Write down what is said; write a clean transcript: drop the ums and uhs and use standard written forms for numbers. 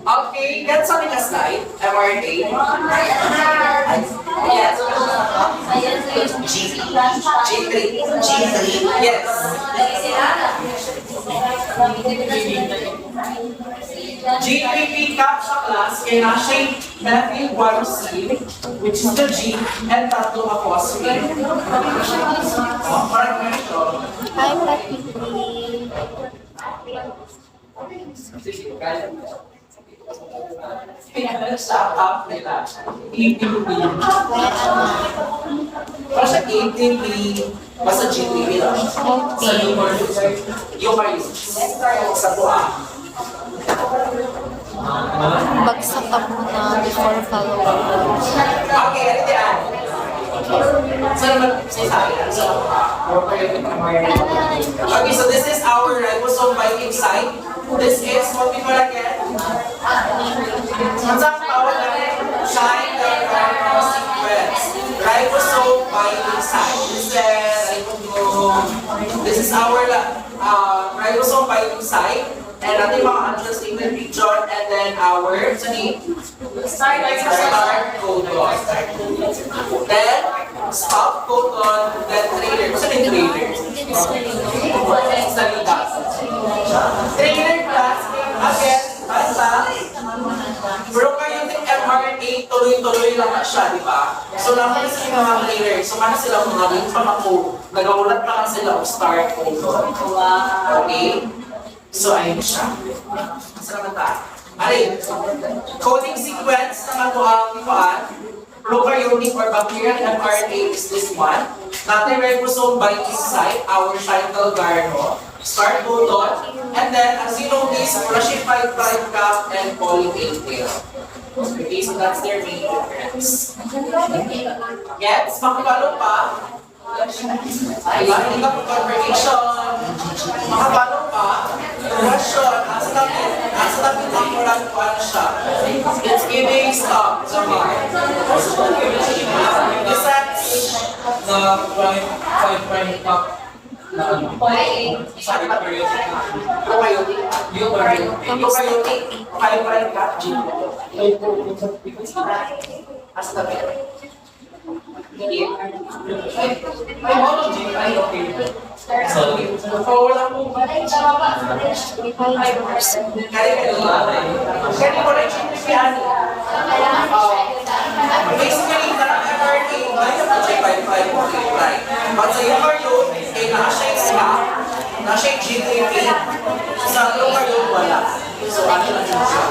Okay, get something aside. MRT. Yes. G3. Yes. G3P cap sa class kay nasa methyl guanosine, which is the G, and tatlo ang phosphate. Parang ganito. Hi, Patrick. Sa up nila, ATP. Basta ATP, basta G3P lang. Sa eukaryotes. Sa buha. Bagsak ka muna before follow-up. Okay, ano yan? Saan naman sasabi? Okay, so this is our ribosome binding site. This is what we call again. Ang tawag natin, shine the sequence. Ribosome binding site. This is our ribosome binding site. And ating mga untranslatable region, and then our start codon. Then stop codon, then trailer. What's the trailer? Trailer class, again, basta prokaryotic mRNA, tuloy-tuloy lang siya, di ba? So naman sa mga trailer, so mana sila mga naging pamako, nagawulat pa lang sila of start codon. Okay? So, ayun siya. Masarap na. Alin, coding sequence na ito ang prokaryotic or bacterial mRNA is this one. Natin ribosome binding site, our cycle garno, start codon, and then as you notice, Russified prime cap and poly-A tail. Okay, so that's their main difference. Gets? Makapalo pa? Diba? Hindi ka po confirmation. Makapalo pa? Question, nasa tapit ang moral ko ano siya. It's giving stop. Na prime cup na ano? Sabi na periodic. Prokaryotic. Eukaryotic. Kaya pa rin ka? Nasa tapit. Homology ay okay. So, wala po. Kaya ko rin siya basically, tarang mRNA, may J55 right? But sa eukaryote, nasa yung SNAP, nasa yung G3P, sa prokaryote wala. So, ano lang siya?